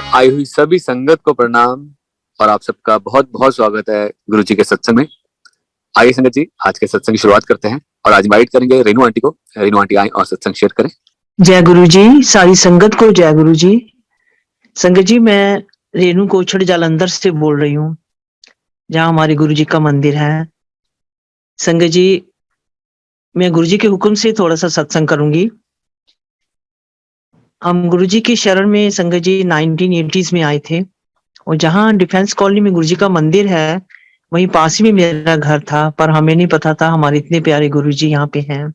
आई हुई सभी संगत को प्रणाम और आप सबका बहुत बहुत स्वागत है गुरु जी के सत्संग में। आइए संगत जी, आज के सत्संग की शुरुआत करते हैं और आज इनवाइट करेंगे रेनू आंटी को। रेनू आंटी आए और सत्संग शेयर करें। जय गुरु जी, सारी संगत को जय गुरु जी। संगत जी, मैं रेनू कोछड़ जालंधर से बोल रही हूँ, जहाँ हमारे गुरु जी का मंदिर है। संगत जी, मैं गुरु जी के हुक्म से थोड़ा सा सत्संग करूंगी। हम गुरु जी की शरण में संगत जी 1980s में आए थे, और जहाँ डिफेंस कॉलोनी में गुरु जी का मंदिर है, वहीं पास ही में मेरा घर था। पर हमें नहीं पता था हमारे इतने प्यारे गुरु जी यहाँ पे हैं।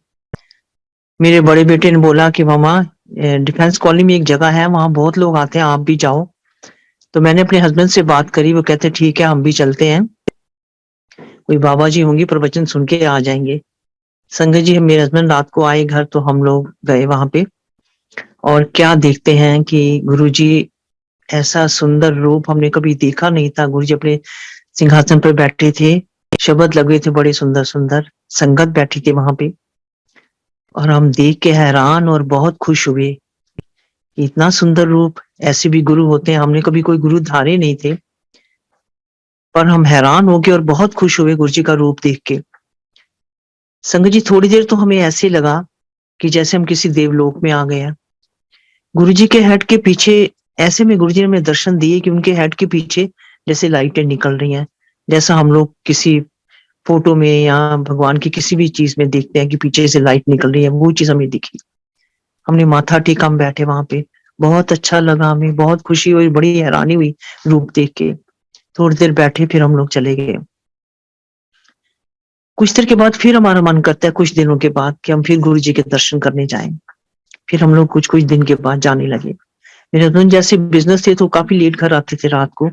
मेरे बड़े बेटे ने बोला कि मामा, डिफेंस कॉलोनी में एक जगह है, वहां बहुत लोग आते हैं, आप भी जाओ। तो मैंने अपने हस्बैंड से बात करी, वो कहते ठीक है, हम भी चलते हैं। कोई बाबा जी होंगे, प्रवचन सुन के आ जाएंगे। संगत जी, मेरे हस्बैंड रात को आए घर, तो हम लोग गए वहां पे, और क्या देखते हैं कि गुरुजी, ऐसा सुंदर रूप हमने कभी देखा नहीं था। गुरुजी अपने सिंहासन पर बैठे थे, शब्द लगे थे बड़े सुंदर सुंदर, संगत बैठी थी वहां पे, और हम देख के हैरान और बहुत खुश हुए। इतना सुंदर रूप, ऐसे भी गुरु होते हैं, हमने कभी कोई गुरु धारे नहीं थे, पर हम हैरान हो गए और बहुत खुश हुए गुरुजी का रूप देख के। संगत जी, थोड़ी देर तो हमें ऐसे लगा कि जैसे हम किसी देवलोक में आ गए हैं। गुरुजी के हेड के पीछे, ऐसे में गुरुजी ने हमें दर्शन दिए कि उनके हेड के पीछे जैसे लाइटें निकल रही हैं, जैसा हम लोग किसी फोटो में या भगवान की किसी भी चीज में देखते हैं कि पीछे से लाइट निकल रही है, वो चीज हमें दिखी। हमने माथा टेका, हम बैठे वहां पे, बहुत अच्छा लगा, हमें बहुत खुशी हुई, बड़ी हैरानी हुई रूप देख के। थोड़ी देर बैठे, फिर हम लोग चले गए। कुछ देर के बाद फिर हमारा मन करता है, कुछ दिनों के बाद, कि हम फिर गुरु जी के दर्शन करने जाएं। फिर हम लोग कुछ कुछ दिन के बाद जाने लगे। मेरे हस्बैंड जैसे बिजनेस थे, तो काफी लेट घर आते थे रात को,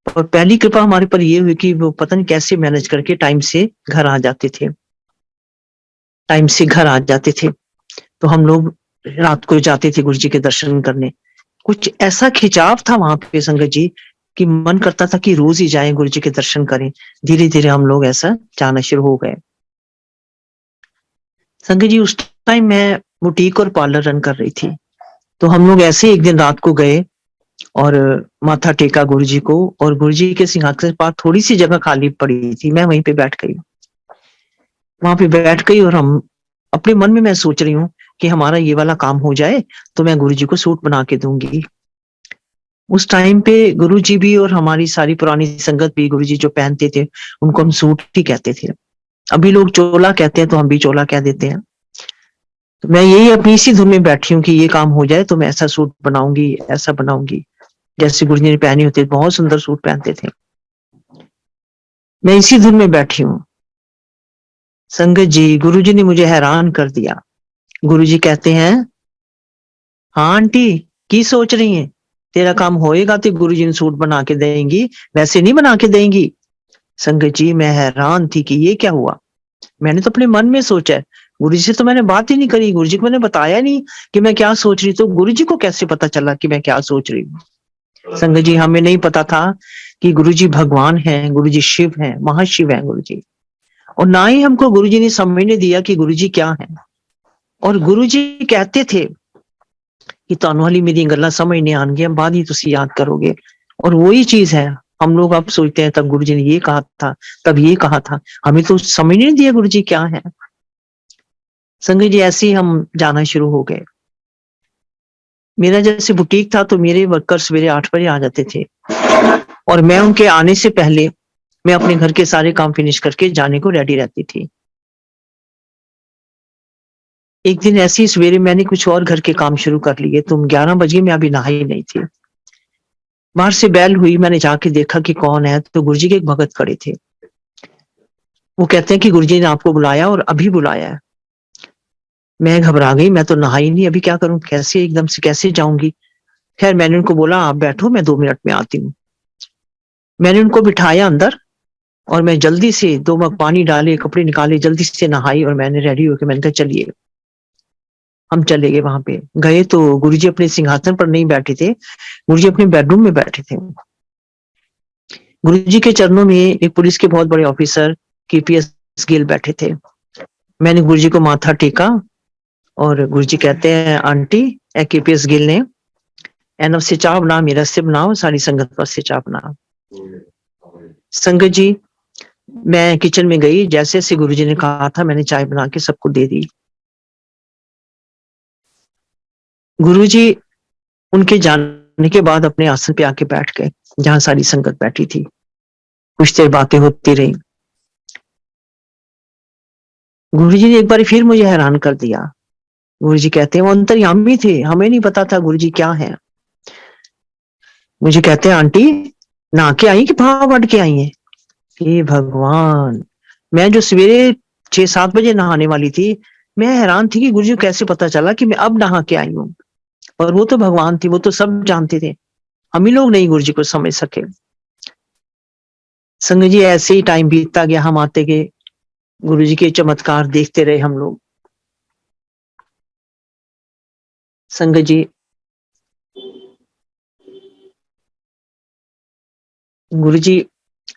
और पहली कृपा हमारे पर ये हुई कि वो पता नहीं कैसे मैनेज करके टाइम से घर आ जाते थे, टाइम से घर आ जाते थे। तो हम लोग रात को जाते थे गुरु जी के दर्शन करने। कुछ ऐसा खिंचाव था वहां पे संगत जी, कि मन करता था कि रोज ही जाएं गुरु जी के दर्शन करें। धीरे धीरे हम लोग ऐसा जाना शुरू हो गए। संगत जी, उस टाइम मैं बुटीक और पार्लर रन कर रही थी। तो हम लोग ऐसे एक दिन रात को गए और माथा टेका गुरु जी को, और गुरु जी के सिंहासन के पास थोड़ी सी जगह खाली पड़ी थी, मैं वहीं पे बैठ गई। वहां पे बैठ गई, और हम अपने मन में मैं सोच रही हूँ कि हमारा ये वाला काम हो जाए तो मैं गुरु जी को सूट बना के दूंगी। उस टाइम पे गुरु जी भी और हमारी सारी पुरानी संगत भी गुरु जी जो पहनते थे, उनको हम सूट ही कहते थे। अभी लोग चोला कहते हैं, तो हम भी चोला कह देते हैं। तो मैं यही अपनी इसी धुन में बैठी हूँ कि ये काम हो जाए तो मैं ऐसा सूट बनाऊंगी, ऐसा बनाऊंगी, जैसे गुरु जी ने पहने होते, बहुत सुंदर सूट पहनते थे। मैं इसी धुन में बैठी हूँ। संगत जी, गुरु जी ने मुझे हैरान कर दिया। गुरु जी कहते हैं, हाँ आंटी, की सोच रही है, तेरा काम होएगा तो गुरु जी ने सूट बना के देंगी, वैसे नहीं बना के देंगी। संगत जी, मैं हैरान थी कि ये क्या हुआ। मैंने तो अपने मन में सोचा है, गुरु जी से तो मैंने बात ही नहीं करी, गुरु जी को मैंने बताया नहीं कि मैं क्या सोच रही, तो गुरु जी को कैसे पता चला कि मैं क्या सोच रही हूँ। संगत जी, हमें नहीं पता था कि गुरु जी भगवान हैं, गुरु जी शिव हैं, महाशिव हैं गुरु जी। और ना ही हमको गुरु जी ने समझने दिया कि गुरु जी क्या है। और गुरु जी कहते थे कि ਤੁਹਾਨੂੰ वाली मेरी गल्लां समझ नहीं आएंगी, बाद ही तुसी याद करोगे। और वही चीज है, हम लोग अब सोचते हैं तब गुरु जी ने ये कहा था, तब ये कहा था, हमें तो समझ नहीं दिया गुरु जी क्या है। संगत जी, ऐसे ही हम जाना शुरू हो गए। मेरा जैसे बुटीक था, तो मेरे वर्कर सवेरे 8 बजे आ जाते थे, और मैं उनके आने से पहले मैं अपने घर के सारे काम फिनिश करके जाने को रेडी रहती थी। एक दिन ऐसी सवेरे मैंने कुछ और घर के काम शुरू कर लिए, तुम 11 बजे, मैं अभी नहाई नहीं थी। बाहर से बैल हुई, मैंने जाके देखा कि कौन है, तो गुरुजी के एक भगत खड़े थे। वो कहते हैं कि गुरुजी ने आपको बुलाया, और अभी बुलाया है। मैं घबरा गई, मैं तो नहाई नहीं, अभी क्या करूं, कैसे एकदम से कैसे जाऊंगी। खैर, मैंने उनको बोला आप बैठो, मैं 2 मिनट में आती हूँ। मैंने उनको बिठाया अंदर, और मैं जल्दी से 2 मग पानी डाले, कपड़े निकाले, जल्दी से नहाई, और मैंने रेडी होकर मैंने कहा चलिए। हम चले गए। वहां पे गए तो गुरुजी अपने सिंहासन पर नहीं बैठे थे, गुरुजी अपने बेडरूम में बैठे थे। गुरुजी के चरणों में एक पुलिस के बहुत बड़े ऑफिसर केपीएस गिल बैठे थे। मैंने गुरुजी को माथा टेका, और गुरुजी कहते हैं, आंटी, केपीएस गिल ने एनफ से चाह बना, मेरा से बनाओ, सारी संगत पर से चाह बना। संगत जी, मैं किचन में गई, जैसे जैसे गुरुजी ने कहा था मैंने चाय बना के सबको दे दी। गुरुजी उनके जाने के बाद अपने आसन पे आके बैठ गए जहां सारी संगत बैठी थी। कुछ देर बातें होती रही। गुरुजी ने एक बार फिर मुझे हैरान कर दिया। गुरुजी कहते हैं वो अंतर्यामी थे, हमें नहीं पता था गुरुजी क्या है। मुझे कहते हैं आंटी नहा के आई कि भाव बढ़ के आई है? हे भगवान, मैं जो सवेरे 6-7 बजे नहाने वाली थी, मैं हैरान थी कि गुरुजी को कैसे पता चला कि मैं अब नहा के आई हूँ। और वो तो भगवान थी, वो तो सब जानते थे, हम ही लोग नहीं गुरुजी को समझ सके। संग जी ऐसे ही टाइम बीतता गया, हम आते गए, गुरुजी के चमत्कार देखते रहे हम लोग। संगत जी, गुरुजी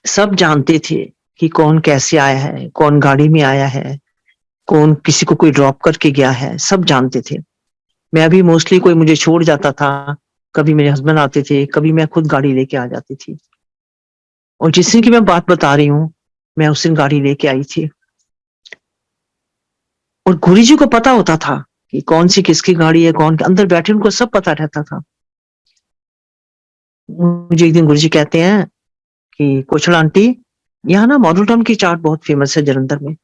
सब जानते थे कि कौन कैसे आया है, कौन गाड़ी में आया है, कौन किसी को कोई ड्रॉप करके गया है, सब जानते थे। मैं भी मोस्टली कोई मुझे छोड़ जाता था, कभी मेरे हस्बैंड आते थे, कभी मैं खुद गाड़ी लेके आ जाती थी। और जिस दिन की मैं बात बता रही हूँ, मैं उस दिन गाड़ी लेके आई थी। और गुरुजी को पता होता था कि कौन सी किसकी गाड़ी है, कौन अंदर बैठे, उनको सब पता रहता था। मुझे एक दिन गुरुजी कहते हैं कि कोचल आंटी, यहाँ ना मॉडल टाउन की चाट बहुत फेमस है जलंधर में।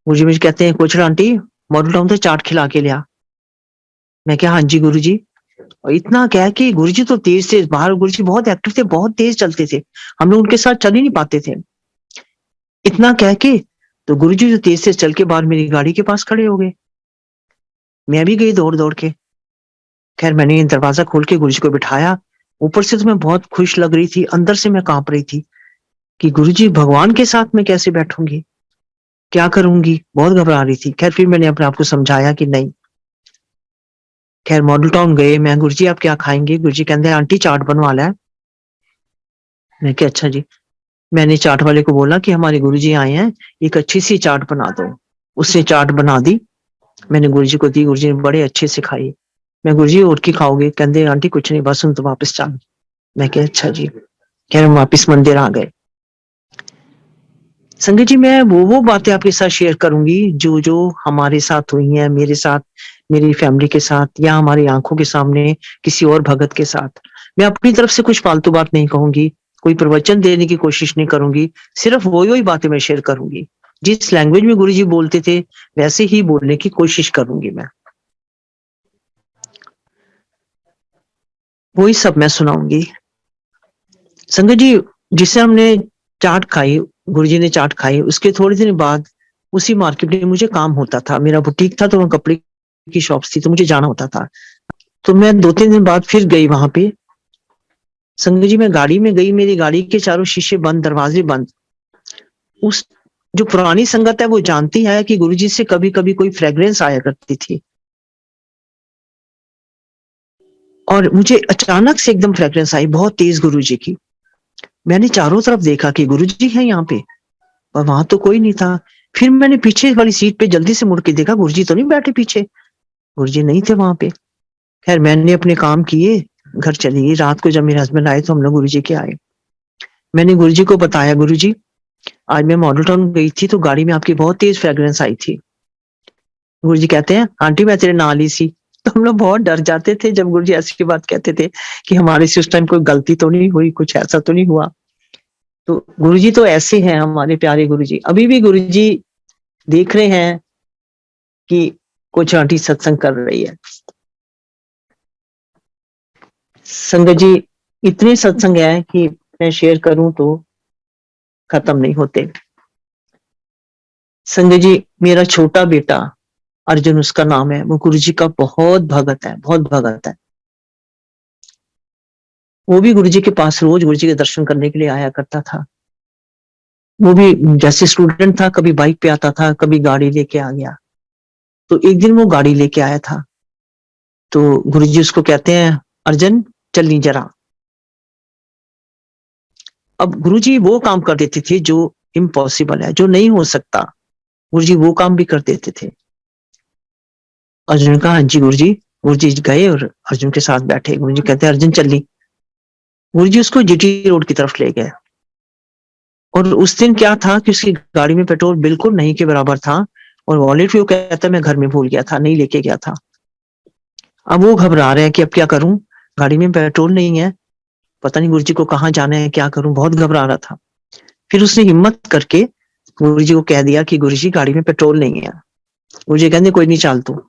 मुझे कहते हैं कोचल आंटी मॉडल टाउन से चाट खिला के लिया। मैं क्या, हाँ जी गुरुजी। और इतना क्या है कि गुरुजी तो तेज थे बाहर, गुरुजी बहुत एक्टिव थे, बहुत तेज चलते थे, हम लोग उनके साथ चल ही नहीं पाते थे। इतना कह के तो गुरुजी जो तेज से चल के बाहर मेरी गाड़ी के पास खड़े हो गए। मैं भी गई दौड़ दौड़ के। खैर मैंने दरवाजा खोल के गुरुजी को बिठाया। ऊपर से तो मैं बहुत खुश लग रही थी, अंदर से मैं कांप रही थी कि गुरुजी भगवान के साथ मैं कैसे बैठूंगी, क्या करूंगी, बहुत घबरा रही थी। खैर फिर मैंने अपने आप को समझाया कि नहीं। खैर मॉडल टाउन गए, मैं गुरुजी आप क्या खाएंगे? गुरुजी कहते हैं आंटी चाट बनवा ला है। मैं क्या, अच्छा जी। मैंने चाट वाले को बोला कि हमारे गुरुजी आए हैं, एक अच्छी सी चाट बना दो। उसने चाट बना दी, मैंने गुरुजी को दी, गुरुजी ने बड़े अच्छे से खाई। मैं गुरुजी और की खाओगे? कहते आंटी कुछ नहीं, बस हम तो वापस चल। मैं क्या, अच्छा जी। खैर हम वापिस मंदिर आ गए। संगत जी, मैं वो बातें आपके साथ शेयर करूंगी जो जो हमारे साथ हुई हैं, मेरे साथ, मेरी फैमिली के साथ, या हमारी आंखों के सामने किसी और भगत के साथ। मैं अपनी तरफ से कुछ फालतू बात नहीं कहूंगी, कोई प्रवचन देने की कोशिश नहीं करूंगी, सिर्फ वही बातें मैं शेयर करूंगी। जिस लैंग्वेज में गुरुजी बोलते थे वैसे ही बोलने की कोशिश करूंगी मैं, वही सब मैं सुनाऊंगी। संगत जी, जिससे हमने चाट खाई, गुरुजी ने चाट खाई, उसके थोड़े दिन बाद उसी मार्केट में मुझे काम होता था। मेरा बुटीक था तो वहाँ कपड़े की शॉप थी, तो मुझे जाना होता था। तो मैं 2-3 दिन बाद फिर गई वहां पे। संगत जी, मैं गाड़ी में गई, मेरी गाड़ी के चारों शीशे बंद, दरवाजे बंद। उस जो पुरानी संगत है वो जानती है कि गुरुजी से कभी कभी कोई फ्रेग्रेंस आया करती थी, और मुझे अचानक से एकदम फ्रेग्रेंस आई बहुत तेज गुरुजी की। मैंने चारों तरफ देखा कि गुरुजी है यहाँ पे, और वहां तो कोई नहीं था। फिर मैंने पीछे वाली सीट पे जल्दी से मुड़ के देखा, गुरुजी तो नहीं बैठे पीछे, गुरुजी नहीं थे वहां पे। खैर मैंने अपने काम किए, घर चली गई। रात को जब मेरे हस्बैंड आए तो हम लोग गुरुजी के आए। मैंने गुरुजी को बताया, गुरुजी आज मैं मॉडल टाउन गई थी तो गाड़ी में आपकी बहुत तेज फ्रेग्रेंस आई थी। गुरुजी कहते हैं आंटी मैं तेरे नाल ही सी। तो हम लोग बहुत डर जाते थे जब गुरुजी ऐसी बात कहते थे कि हमारे से उस टाइम कोई गलती तो नहीं हुई, कुछ ऐसा तो नहीं हुआ। तो गुरुजी तो ऐसे हैं हमारे प्यारे गुरुजी। अभी भी गुरुजी देख रहे हैं कि कुछ आंटी सत्संग कर रही है। संगत जी, इतने सत्संग है कि मैं शेयर करूं तो खत्म नहीं होते। संगत जी, मेरा छोटा बेटा अर्जुन उसका नाम है, वो गुरुजी का बहुत भगत है, बहुत भगत है। वो भी गुरुजी के पास रोज गुरुजी के दर्शन करने के लिए आया करता था। वो भी जैसे स्टूडेंट था, कभी बाइक पे आता था, कभी गाड़ी लेके आ गया। तो एक दिन वो गाड़ी लेके आया था, तो गुरुजी उसको कहते हैं अर्जुन चल नी जरा। अब गुरुजी वो काम कर देते थे जो इम्पॉसिबल है, जो नहीं हो सकता, गुरुजी वो काम भी कर देते थे। अर्जुन ने कहा हाँ जी गुरुजी। गुरुजी गए और अर्जुन के साथ बैठे। गुरुजी कहते हैं अर्जुन चल ली। गुरुजी उसको जीटी रोड की तरफ ले गए। और उस दिन क्या था कि उसकी गाड़ी में पेट्रोल बिल्कुल नहीं के बराबर था, और वॉलेट भी वो कहता है मैं घर में भूल गया था, नहीं लेके गया था। अब वो घबरा रहे हैं कि अब क्या करूं, गाड़ी में पेट्रोल नहीं है, पता नहीं गुरुजी को कहाँ जाना है, क्या करूं, बहुत घबरा रहा था। फिर उसने हिम्मत करके गुरुजी को कह दिया कि गुरुजी गाड़ी में पेट्रोल नहीं है। गुरुजी कहते कोई नहीं, चल तू।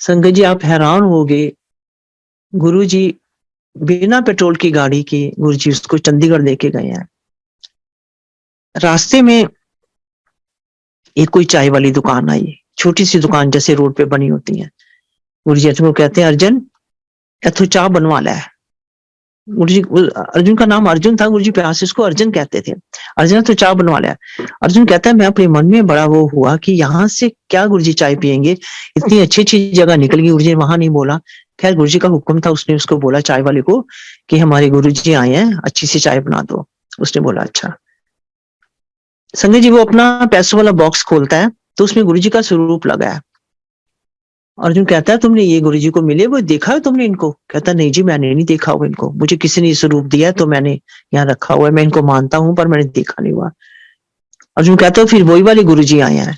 संगत जी आप हैरान हो गए, गुरुजी बिना पेट्रोल की गाड़ी की गुरुजी उसको चंडीगढ़ लेके गए हैं। रास्ते में एक कोई चाय वाली दुकान आई, छोटी सी दुकान जैसे रोड पे बनी होती है। गुरुजी अर्जुन को कहते हैं अर्जुन इथो चाह बनवा ला है। गुरुजी, अर्जुन का नाम अर्जुन था, गुरुजी प्यार से उसको अर्जुन कहते थे। अर्जुन तो चाय बनवा लिया। अर्जुन कहता है मैं अपने मन में बड़ा वो हुआ कि यहाँ से क्या गुरुजी चाय पियेंगे, इतनी अच्छी अच्छी जगह निकल गई। गुरुजी वहां नहीं बोला, खैर गुरुजी का हुक्म था, उसने उसको बोला चाय वाले को कि हमारे गुरुजी आए हैं, अच्छी सी चाय बना दो। उसने बोला अच्छा। संजय जी वो अपना पैसों वाला बॉक्स खोलता है तो उसमें गुरुजी का स्वरूप लगा है। अर्जुन कहता है तुमने ये गुरुजी को मिले वो देखा है तुमने इनको? कहता नहीं जी मैंने नहीं देखा हुआ इनको, मुझे किसी ने स्वरूप दिया है तो मैंने यहाँ रखा हुआ है, मैं इनको मानता हूँ पर मैंने देखा नहीं हुआ। अर्जुन कहता है फिर वही वाले गुरुजी आए हैं।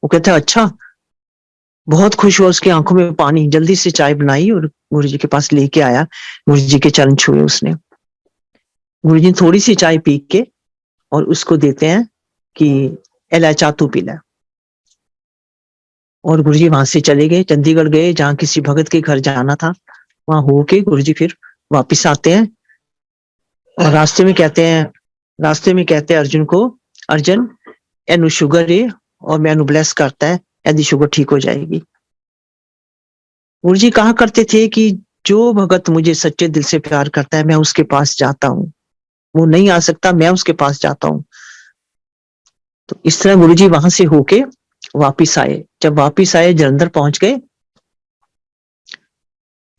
वो कहता है अच्छा। बहुत खुश हुआ, उसकी आंखों में पानी, जल्दी से चाय बनाई और गुरुजी के पास लेके आया। गुरुजी के चरण छुए उसने। गुरुजी थोड़ी सी चाय पी के और उसको देते हैं कि एला चाह तू पी ले। और गुरुजी वहां से चले गए, चंडीगढ़ गए, जहाँ किसी भगत के घर जाना था। वहां होके गुरुजी फिर वापिस आते हैं और रास्ते में कहते हैं अर्जुन को, अर्जुन एनु शुगर है और मैं एनु ब्लेस करता है, यदि शुगर ठीक हो जाएगी। गुरुजी कहा करते थे कि जो भगत मुझे सच्चे दिल से प्यार करता है मैं उसके पास जाता हूँ, वो नहीं आ सकता, मैं उसके पास जाता हूँ। तो इस तरह गुरुजी वहां से होके वापिस आए। जब वापिस आए जलंधर पहुंच गए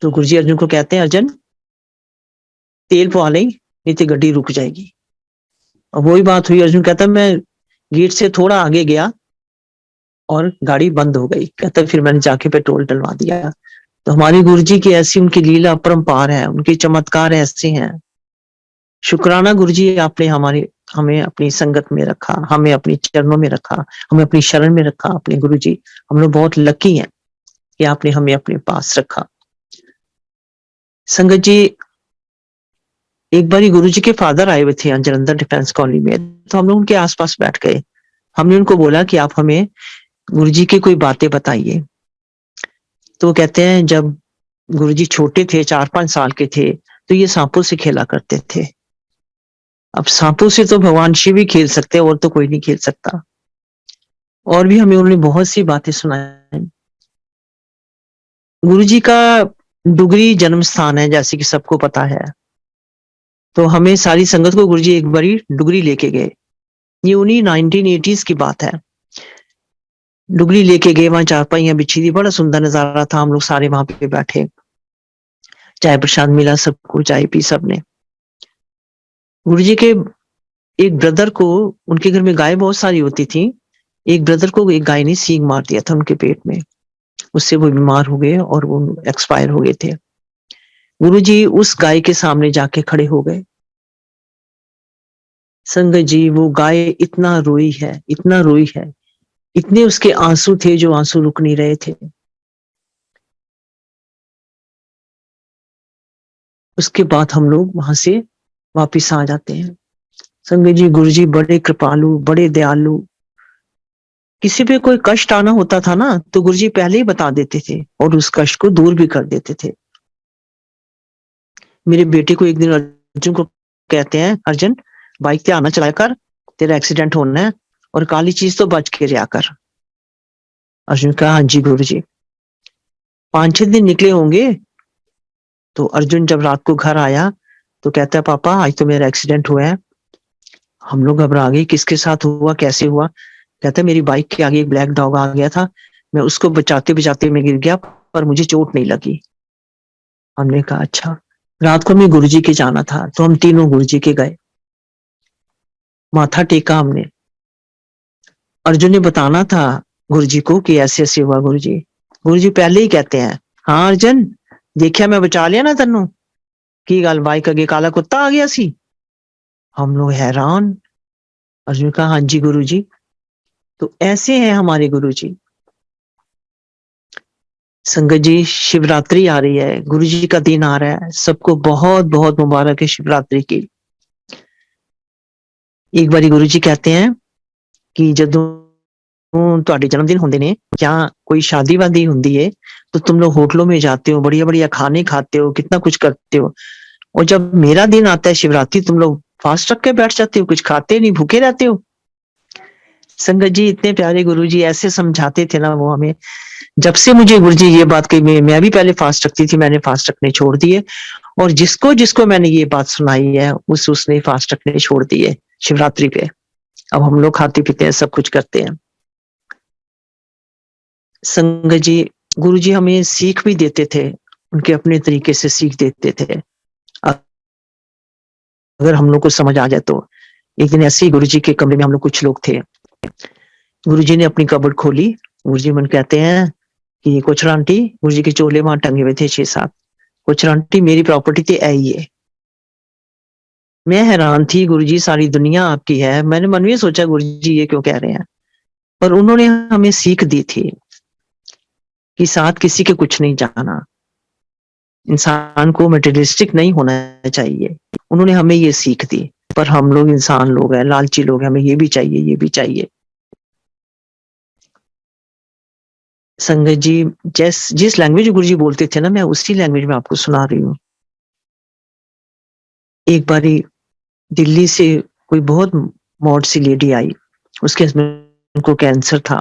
तो गुरुजी अर्जुन को कहते हैं अर्जुन तेल पवा ले, नहीं तो गड्डी रुक जाएगी। और वही बात हुई, अर्जुन कहता मैं गेट से थोड़ा आगे गया और गाड़ी बंद हो गई। कहता फिर मैंने जाके पेट्रोल डलवा दिया। तो हमारी गुरुजी की ऐसी उनकी लीला अपरंपार है, उनके चमत्कार ऐसे हैं। शुक्राना गुरुजी आपने हमें अपनी संगत में रखा, हमें अपने चरणों में रखा, हमें अपनी शरण में रखा। अपने गुरुजी हम लोग बहुत लकी हैं कि आपने हमें अपने पास रखा। संगत जी एक बार गुरुजी के फादर आए हुए थे यहाँ जलंधर डिफेंस कॉलोनी में, तो हम लोग उनके आसपास बैठ गए। हमने उनको बोला कि आप हमें गुरुजी की कोई बातें बताइए। तो वो कहते हैं जब गुरुजी छोटे थे, 4-5 साल के थे, तो ये सांपों से खेला करते थे। अब सांपों से तो भगवान शिव ही खेल सकते हैं, और तो कोई नहीं खेल सकता। और भी हमें उन्होंने बहुत सी बातें सुनाई। गुरुजी का डुगरी जन्म स्थान है जैसे कि सबको पता है, तो हमें सारी संगत को गुरुजी एक बारी डुगरी लेके गए। ये उन्हीं 1980s की बात है। डुगरी लेके गए, वहां चारपाइयां बिछी थी, बड़ा सुंदर नजारा था। हम लोग सारे वहां पे बैठे, चाय प्रसाद मिला सबको, चाय पी सबने। गुरुजी के एक ब्रदर को, उनके घर में गाय बहुत सारी होती थी, एक ब्रदर को एक गाय ने सींग मार दिया था उनके पेट में, उससे वो बीमार हो गए और वो एक्सपायर हो गए थे। गुरुजी उस गाय के सामने जाके खड़े हो गए। संगत जी वो गाय इतना रोई है, इतना रोई है, इतने उसके आंसू थे जो आंसू रुक नहीं रहे थे। उसके बाद हम लोग वहां से वापिस आ जाते हैं। संगत जी गुरुजी बड़े कृपालु, बड़े दयालु। किसी पे कोई कष्ट आना होता था ना तो गुरुजी पहले ही बता देते थे और उस कष्ट को दूर भी कर देते थे। मेरे बेटे को एक दिन अर्जुन को कहते हैं अर्जुन बाइक ध्यान ना चलाया कर, तेरा एक्सीडेंट होना है, और काली चीज तो बच के रहा कर। अर्जुन कहा हाँ जी गुरुजी। 5-6 दिन निकले होंगे तो अर्जुन जब रात को घर आया तो कहता है पापा आज तो मेरा एक्सीडेंट हुआ है। हम लोग घबरा गए, किसके साथ हुआ, कैसे हुआ? कहता है मेरी बाइक के आगे एक ब्लैक डॉग आ गया था, मैं उसको बचाते बचाते मैं गिर गया पर मुझे चोट नहीं लगी। हमने कहा अच्छा। रात को हमें गुरुजी के जाना था तो हम तीनों गुरुजी के गए, माथा टेका हमने। अर्जुन ने बताना था गुरुजी को कि ऐसे ऐसे हुआ। गुरुजी पहले ही कहते हैं हाँ अर्जन, देखिया मैं बचा लिया ना तेनू, की गल बाइक अगे काला कुत्ता आ गया सी। हम लोग हैरान। अर्जुन कहा हाँ जी गुरु जी। तो ऐसे हैं हमारे गुरु जी। संगत जी, शिवरात्रि आ रही है, गुरु जी का दिन आ रहा है, सबको बहुत बहुत मुबारक है शिवरात्रि की। एक बारी गुरु जी कहते हैं कि जदों ਤੁਹਾਡੇ जन्म दिन होंगे ने या कोई शादी वादी होंगी है तो तुम लोग होटलों में जाते हो, बढ़िया बढ़िया खाने खाते हो, कितना कुछ करते हो, और जब मेरा दिन आता है शिवरात्रि तुम लोग फास्ट रख के बैठ जाते हो, कुछ खाते नहीं, भूखे रहते हो। संगत जी, इतने प्यारे गुरु जी ऐसे समझाते थे ना वो हमें। जब से मुझे गुरु जी ये बात कही, मैं भी पहले फास्ट रखती थी, मैंने फास्ट रखने छोड़ दिए, और जिसको जिसको मैंने ये बात सुनाई है उसने फास्ट रखने छोड़ दिए शिवरात्रि पे। अब हम लोग खाते पीते हैं, सब कुछ करते हैं। संगत जी, गुरु जी हमें सीख भी देते थे, उनके अपने तरीके से सीख देते थे, अगर हम लोग को समझ आ जाए तो। एक दिन ऐसे ही गुरु जी के कमरे में हम लोग कुछ लोग थे, गुरु जी ने अपनी कबर्ड खोली, गुरु जी मन कहते हैं कि कोचर आंटी, गुरु जी के चोले वहां टंगे हुए थे 6-7, कोचर आंटी मेरी प्रॉपर्टी तो आई है। मैं हैरान थी, गुरु जी सारी दुनिया आपकी है। मैंने मन में सोचा गुरु जी ये क्यों कह रहे हैं, पर उन्होंने हमें सीख दी थी कि साथ किसी के कुछ नहीं जाना, इंसान को मटेरियलिस्टिक नहीं होना चाहिए। उन्होंने हमें ये सीख दी, पर हम लोग इंसान लोग हैं, लालची लोग हैं, हमें ये भी चाहिए, ये भी चाहिए। संगत जी, जिस लैंग्वेज गुरु जी बोलते थे ना, मैं उसी लैंग्वेज में आपको सुना रही हूँ। एक बारी दिल्ली से कोई बहुत मॉड सी लेडी आई, उसके हस्बैंड को कैंसर था,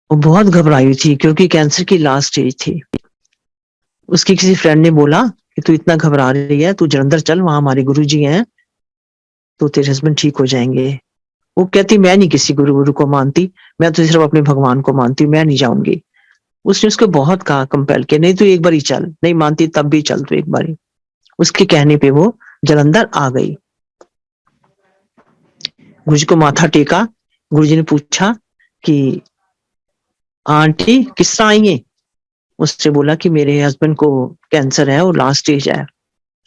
वो बहुत घबराई हुई थी क्योंकि कैंसर की लास्ट स्टेज थी। उसकी किसी फ्रेंड ने बोला कि तू इतना घबरा रही है, तू जलंधर चल, वहां हमारे गुरु जी हैं, तो तेरे हस्बैंड ठीक हो जाएंगे। वो कहती मैं नहीं किसी गुरु को मानती, मैं तो सिर्फ अपने भगवान को मानती हूँ, मैं नहीं जाऊंगी। उसने उसको बहुत कहा, कंपेल किया, नहीं तू एक बार ही चल, नहीं मानती तब भी चल तू एक बार। उसके कहने पे वो जलंधर आ गई। गुरु जी को माथा टेका, गुरु जी ने पूछा कि आंटी किस तरह आई है। उससे बोला कि मेरे हस्बैंड को कैंसर है और लास्ट स्टेज है,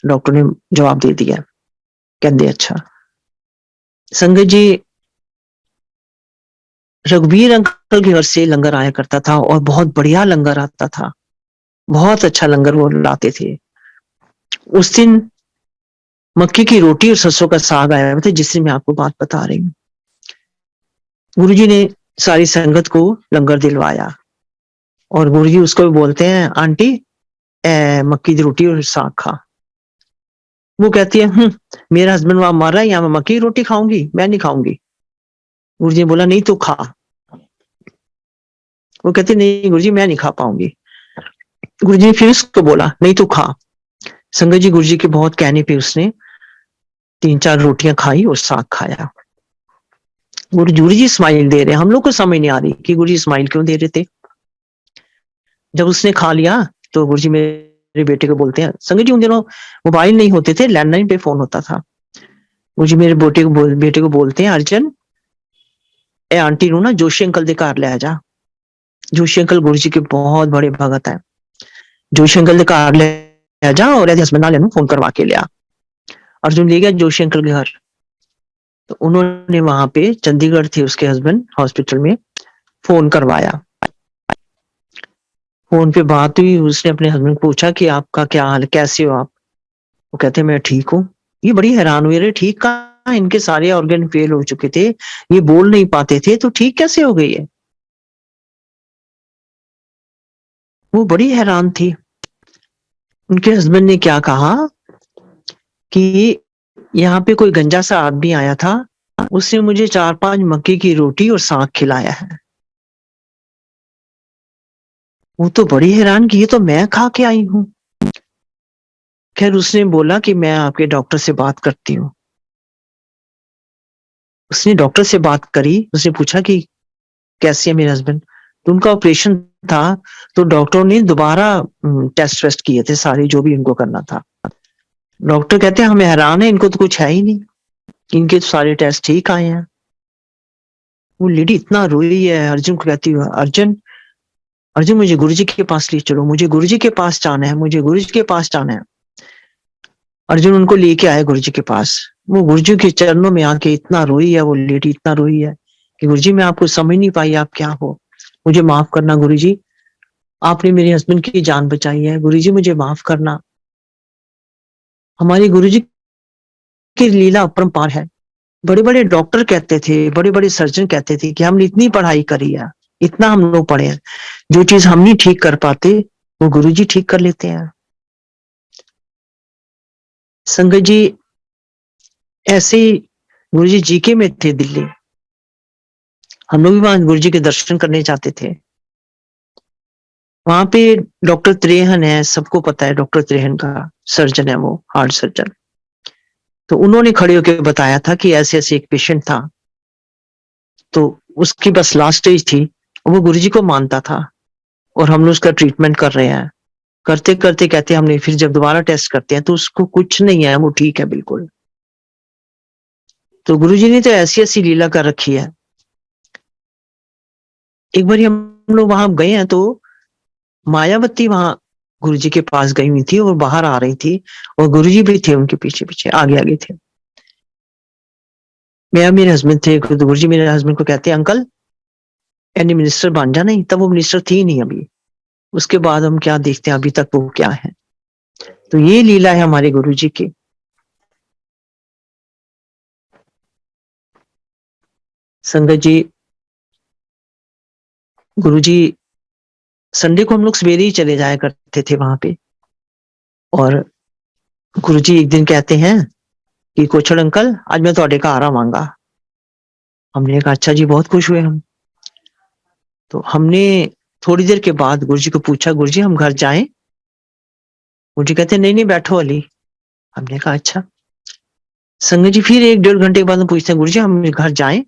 डॉक्टर ने जवाब दे दिया। कहते अच्छा। संगत जी, रघुवीर अंकल के घर से लंगर आया करता था, और बहुत बढ़िया लंगर आता था, बहुत अच्छा लंगर वो लाते थे। उस दिन मक्की की रोटी और सरसों का साग आया था, जिससे मैं आपको बात बता रही हूँ। गुरुजी ने सारी संगत को लंगर दिलवाया, और गुरुजी उसको भी बोलते हैं आंटी मक्की की रोटी और साग खा। वो कहती है मेरा हस्बैंड वहां मर रहा है, यहाँ मैं मक्की की रोटी खाऊंगी, मैं नहीं खाऊंगी। गुरुजी ने बोला नहीं तू खा। वो कहती नहीं गुरुजी मैं नहीं खा पाऊंगी। गुरुजी ने फिर उसको बोला नहीं तू खा। संगत जी, गुरुजी के बहुत कहने पे उसने 3-4 रोटियां खाई और साग खाया। गुरु जी स्माइल दे रहे, हम लोग को समझ नहीं आ रही कि गुरु जी स्माइल क्यों दे रहे थे। जब उसने खा लिया तो गुरु जी मेरे बेटे को बोलते हैं, संगत जी उन दिनों मोबाइल नहीं होते थे, लैंडलाइन पे फोन होता था। गुरु जी मेरे बेटे को बोलते हैं, अर्जन ए आंटी रू ना जोशी अंकल दे घर ले जा। जोशी अंकल गुरु जी के बहुत बड़े भगत है। जोशी अंकल दे घर ले जा और हस्बैंड नाल फोन करवा के लिया। अर्जुन ले गया जोशी अंकल के घर, तो उन्होंने वहां पे, चंडीगढ़ थे उसके हस्बैंड हॉस्पिटल में, फोन करवाया। फोन पे बात हुई, उसने अपने हस्बैंड को पूछा कि आपका क्या हाल, कैसे हो आप। वो कहते मैं ठीक हूँ। ये बड़ी हैरान हुई, अरे ठीक कहाँ, इनके सारे ऑर्गन फेल हो चुके थे, ये बोल नहीं पाते थे, तो ठीक कैसे हो गई है। वो बड़ी हैरान थी। उनके हस्बैंड ने क्या कहा कि यहाँ पे कोई गंजा सा आदमी आया था, उसने मुझे 4-5 मक्के की रोटी और साग खिलाया है। वो तो बड़ी हैरान की ये तो मैं खा के आई हूँ। खैर उसने बोला कि मैं आपके डॉक्टर से बात करती हूँ। उसने डॉक्टर से बात करी, उसने पूछा कि कैसे है मेरे हस्बैंड, तो उनका ऑपरेशन था, तो डॉक्टरों ने दोबारा टेस्ट वेस्ट किए थे सारे, जो भी इनको करना था। डॉक्टर कहते हैं हमें हैरान है, इनको तो कुछ है ही नहीं, इनके तो सारे टेस्ट ठीक आए हैं। वो लेडी इतना रोई है, अर्जुन को कहती है अर्जुन अर्जुन मुझे गुरुजी के पास ले चलो, मुझे गुरुजी के पास जाना है, मुझे गुरुजी के पास जाना है। अर्जुन उनको लेके आए गुरुजी के पास। वो गुरुजी के चरणों में आके इतना रोई है, वो लेडी इतना रोई है कि गुरुजी मैं आपको समझ नहीं पाई, आप क्या हो, मुझे माफ करना गुरुजी, आपने मेरे हस्बैंड की जान बचाई है, गुरुजी मुझे माफ करना। हमारे गुरुजी की लीला अपरंपार है। बड़े बड़े डॉक्टर कहते थे, बड़े बड़े सर्जन कहते थे कि हमने इतनी पढ़ाई करी है, इतना हम लोग पढ़े हैं, जो चीज हम नहीं ठीक कर पाते वो गुरुजी ठीक कर लेते हैं। संगत जी ऐसे ही गुरुजी जीके में थे दिल्ली, हम लोग भी वहां गुरुजी के दर्शन करने जाते थे। वहां पे डॉक्टर त्रेहन है, सबको पता है डॉक्टर त्रेहन का, सर्जन है वो, हार्ट सर्जन। तो उन्होंने खड़े होकर बताया था कि ऐसे ऐसे एक पेशेंट था, तो उसकी बस लास्ट स्टेज थी, वो गुरुजी को मानता था और हम लोग उसका ट्रीटमेंट कर रहे हैं। करते करते कहते हमने फिर जब दोबारा टेस्ट करते हैं तो उसको कुछ नहीं है, वो ठीक है बिल्कुल। तो गुरुजी ने तो ऐसी ऐसी लीला कर रखी है। एक बार हम लोग वहां गए हैं तो मायावती वहां गुरुजी के पास गई हुई थी और बाहर आ रही थी और गुरुजी भी थे उनके पीछे पीछे, आगे आगे थे। मैं मेरे हस्बैंड थे, तो गुरुजी मेरे हस्बैंड को कहते हैं अंकल एनी मिनिस्टर बन जा, नहीं तब वो मिनिस्टर थी नहीं अभी, उसके बाद हम क्या देखते हैं अभी तक वो क्या है। तो ये लीला है हमारे गुरुजी की। संगत जी गुरुजी संडे को हम लोग सवेरे ही चले जाया करते थे वहां पे, और गुरुजी एक दिन कहते हैं कि कोचड़ अंकल आज मैं थोड़े घर आवांगा। हमने कहा अच्छा जी, बहुत खुश हुए हम। तो हमने थोड़ी देर के बाद गुरुजी को पूछा गुरुजी हम घर जाएं? गुरुजी कहते नहीं नहीं बैठो अली। हमने कहा अच्छा। संगत जी फिर 1-1.5 घंटे के बाद हम पूछते हैं गुरुजी हम घर जाएं?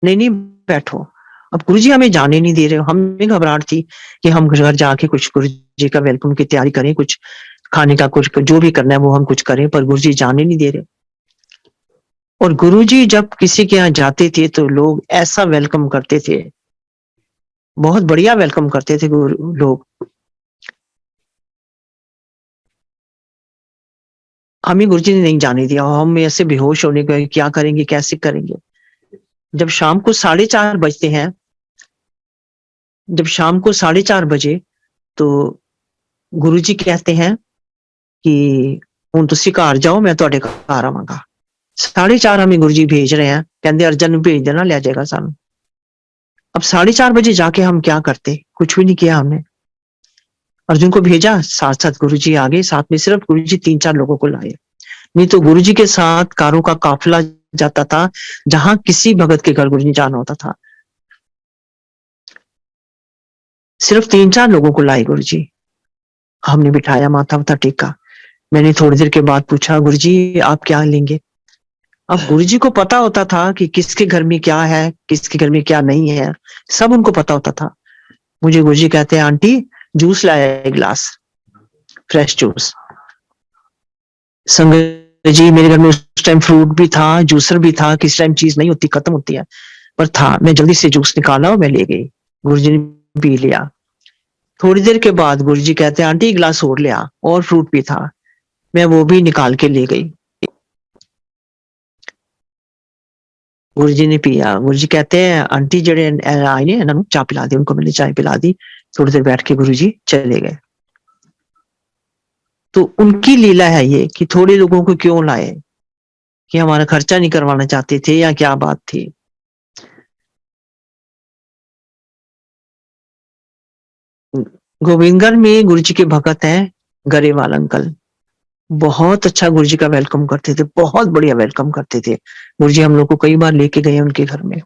नहीं नहीं बैठो। अब गुरुजी हमें जाने नहीं दे रहे, हमें घबराहट थी कि हम घर जाके कुछ गुरुजी का वेलकम की तैयारी करें, कुछ खाने का कुछ जो भी करना है वो हम कुछ करें, पर गुरुजी जाने नहीं दे रहे। और गुरुजी जब किसी के यहाँ जाते थे तो लोग ऐसा वेलकम करते थे, बहुत बढ़िया वेलकम करते थे लोग। हमें गुरुजी ने नहीं जाने दिया, हम ऐसे बेहोश होने गए, क्या करेंगे कैसे करेंगे। जब शाम को 4:30 बजते हैं, जब शाम को 4:30 बजे तो गुरुजी कहते हैं कि हुण तुसी घर जाओ मैं तुहाडे घर आवांगा। 4:30 हमें गुरुजी भेज रहे हैं, कहते अर्जन नूं भेज देना, ले जाएगा सानू। अब 4:30 बजे जाके हम क्या करते, कुछ भी नहीं किया हमने। अर्जुन को भेजा, साथ साथ गुरुजी आ गए, साथ में सिर्फ गुरुजी 3-4 लोगों को लाए, नहीं तो गुरुजी के साथ कारों का काफिला जाता था, जहां किसी भगत के घर गुरुजी जाना होता था। सिर्फ 3-4 लोगों को लाए गुरुजी, हमने बिठाया, माथा वाथा टेका। मैंने थोड़ी देर के बाद पूछा गुरुजी आप क्या लेंगे? अब गुरुजी को पता होता था कि किसके घर में क्या है, किसके घर में क्या नहीं है, सब उनको पता होता था। मुझे गुरुजी कहते हैं आंटी जूस लाया एक गिलास, फ्रेश जूस। संगत जी मेरे घर में उस टाइम फ्रूट भी था, जूसर भी था, किस टाइम चीज नहीं होती खत्म होती है, पर था। मैं जल्दी से जूस निकाला और मैं ले गई, गुरुजी ने पी लिया। थोड़ी देर के बाद गुरुजी कहते हैं आंटी गिलास और ले आ, और फ्रूट भी था, मैं वो भी निकाल के ले गई। गुरुजी ने पिया। गुरुजी कहते हैं आंटी जेड़े आए ने इन्होंने चाय पिला दी, उनको मैंने चाय पिला दी। थोड़ी देर बैठ के गुरुजी चले गए। तो उनकी लीला है ये कि थोड़े लोगों को क्यों लाए, कि हमारा खर्चा नहीं करवाना चाहते थे या क्या बात थी। गोविंदगढ़ में गुरुजी के भगत हैं गरेवाल अंकल, बहुत अच्छा गुरुजी का वेलकम करते थे, बहुत बढ़िया वेलकम करते थे। गुरुजी हम लोग को कई बार लेके गए उनके घर में।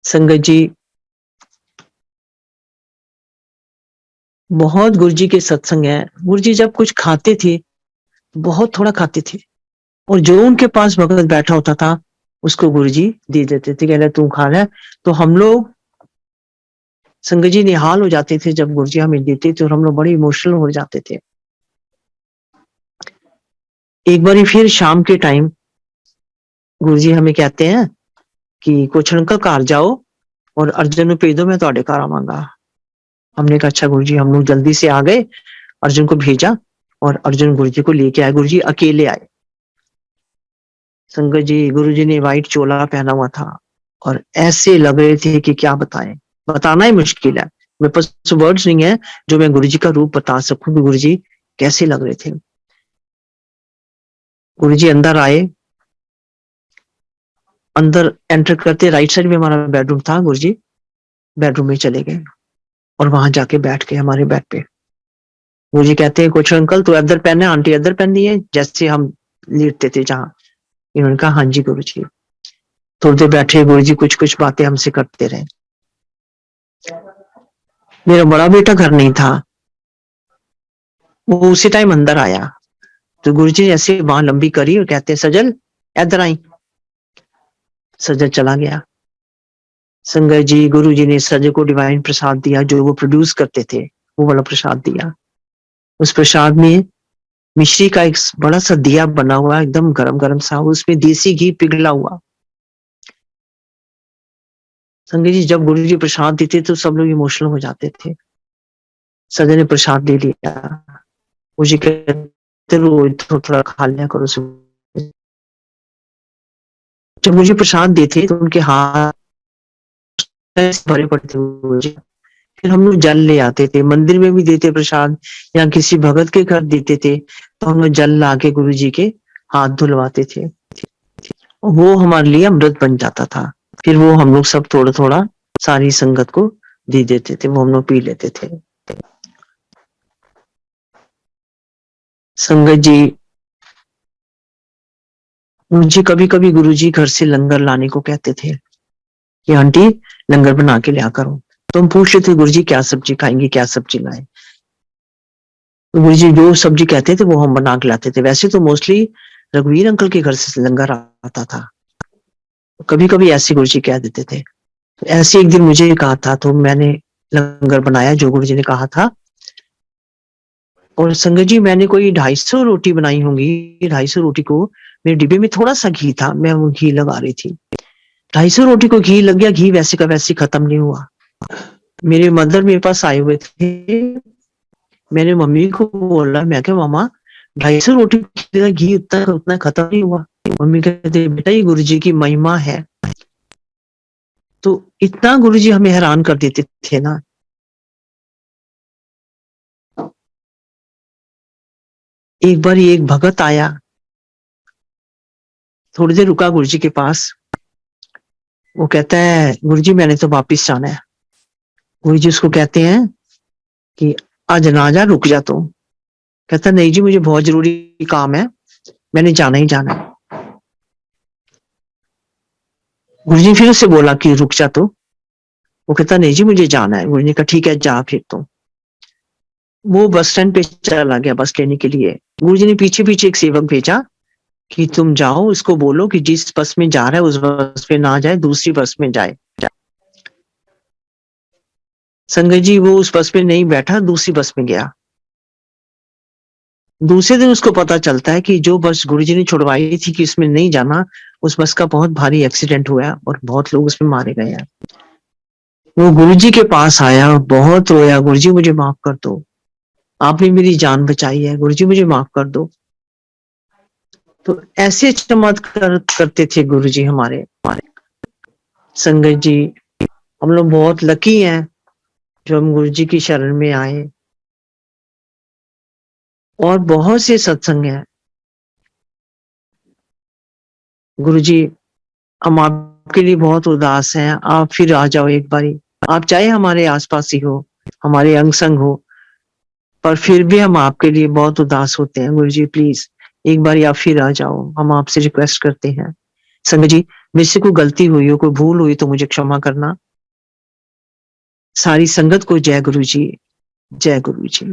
संगत जी बहुत गुरुजी के सत्संग है। गुरुजी जब कुछ खाते थे बहुत थोड़ा खाते थे, और जो उनके पास भगत बैठा होता था उसको गुरुजी दे देते थे, कहना तू खा ले। तो हम लोग संगत जी निहाल हो जाते थे जब गुरुजी हमें देते थे, और हम लोग बड़े इमोशनल हो जाते थे। एक बार फिर शाम के टाइम गुरुजी हमें कहते हैं कि कुछ अंकल घर जाओ, और अर्जुन ਨੂੰ ਭੇਜ दो, मैं ਤੁਹਾਡੇ घर आवांगा। हमने कहा अच्छा गुरुजी। हम लोग जल्दी से आ गए, अर्जुन को भेजा और अर्जुन गुरुजी को लेके आए। गुरुजी अकेले आए। संगत जी, गुरुजी ने व्हाइट चोला पहना हुआ था और ऐसे लग रहे थे कि क्या बताएं, बताना ही मुश्किल है। मेरे पास वर्ड्स नहीं है जो मैं गुरुजी का रूप बता सकूं कि गुरुजी कैसे लग रहे थे। गुरुजी अंदर आए, अंदर एंटर करते राइट साइड में हमारा बेडरूम था। गुरुजी बेडरूम में चले गए और वहां जाके बैठ गए हमारे बेड पे। गुरुजी कहते हैं कुछ अंकल तो इधर पहने, आंटी इधर पहन है, जैसे हम लेटते थे जहां। इन्होंने कहा हाँ जी गुरुजी। थोड़ी देर बैठे, गुरुजी कुछ कुछ बातें हमसे करते रहे। मेरा बड़ा बेटा घर नहीं था, वो उसी टाइम अंदर आया तो गुरुजी ने ऐसे बांह लंबी करी और कहते सजल इधर आई। सजल चला गया। संगत जी, गुरुजी ने सजल को डिवाइन प्रसाद दिया जो वो प्रोड्यूस करते थे, वो वाला प्रसाद दिया। उस प्रसाद में मिश्री का एक बड़ा सा दिया बना हुआ, एकदम गरम गरम सा, उसमें देसी घी पिघला हुआ। संगत जी, जब गुरुजी प्रसाद देते तो सब लोग इमोशनल हो जाते थे। सजल ने प्रसाद ले लिया। मुझे कहते तो थोड़ा खा लिया करो। जब मुझे प्रसाद देते तो उनके हाथ भरे पड़ते थे। फिर हम लोग जल ले आते थे, मंदिर में भी देते प्रसाद या किसी भगत के घर देते थे तो हम लोग जल ला के गुरु जी के हाथ धुलवाते थे। वो हमारे लिए अमृत बन जाता था। फिर वो हम लोग सब थोड़ा थोड़ा सारी संगत को दे देते थे, वो हम लोग पी लेते थे। संगत जी, मुझे कभी कभी गुरुजी घर से लंगर लाने को कहते थे कि आंटी लंगर बना के लिया करो। तो हम पूछ लेते गुरुजी क्या सब्जी खाएंगे, क्या सब्जी लाए। तो गुरुजी जो सब्जी कहते थे वो हम बना के लाते थे। वैसे तो मोस्टली रघुवीर अंकल के घर से लंगर आता था, कभी कभी ऐसे गुरुजी कह देते थे। तो ऐसे एक दिन मुझे कहा था तो मैंने लंगर बनाया जो गुरुजी ने कहा था। और संगत जी, मैंने कोई 250 रोटी बनाई होंगी। 250 रोटी को मेरे डिब्बे में थोड़ा सा घी था, मैं वो घी लगा रही थी। 250 रोटी को घी लग गया, घी वैसे का वैसे खत्म नहीं हुआ। मेरे मदर मेरे पास आए हुए थे, मैंने मम्मी को बोला, मैं क्या मामा 250 रोटी का घी उतना उतना खत्म नहीं हुआ। मम्मी कहते बेटा ये गुरुजी की महिमा है। तो इतना गुरुजी हमें हैरान कर देते थे ना। एक बार एक भगत आया, थोड़ी देर रुका गुरुजी के पास। वो कहता है गुरुजी मैंने तो वापिस जाना है। गुरुजी उसको कहते हैं कि आज ना जा, रुक जा। तो कहता नहीं जी मुझे बहुत जरूरी काम है, मैंने जाना ही जाना है। गुरुजी फिर उससे बोला कि रुक जा। तो वो कहता नहीं जी मुझे जाना है। गुरुजी ने कहा ठीक है जा फिर। तो वो बस स्टैंड पे चला गया बस लेने के लिए। गुरुजी ने पीछे पीछे एक सेवक भेजा कि तुम जाओ, इसको बोलो कि जिस बस में जा रहा है उस बस पे ना जाए, दूसरी बस में जाए। संगत जी, वो उस बस में नहीं बैठा, दूसरी बस में गया। दूसरे दिन उसको पता चलता है कि जो बस गुरुजी ने छुड़वाई थी कि इसमें नहीं जाना, उस बस का बहुत भारी एक्सीडेंट हुआ और बहुत लोग उसमें मारे गए हैं। वो गुरुजी के पास आया और बहुत रोया, गुरुजी मुझे माफ कर दो, आपने मेरी जान बचाई है, गुरुजी मुझे माफ कर दो। तो ऐसे चमत्कार करते थे गुरुजी हमारे। संगत जी, हम लोग बहुत लकी हैं जो हम गुरुजी की शरण में आए। और बहुत से सत्संग हैं। गुरुजी, हम आपके लिए बहुत उदास हैं, आप फिर आ जाओ एक बारी। आप चाहे हमारे आसपास ही हो, हमारे अंग संग हो, पर फिर भी हम आपके लिए बहुत उदास होते हैं। गुरुजी प्लीज एक बार आप फिर आ जाओ, हम आपसे रिक्वेस्ट करते हैं। संगत जी, मुझसे कोई गलती हुई हो, कोई भूल हुई तो मुझे क्षमा करना। सारी संगत को जय गुरु जी, जय गुरु जी।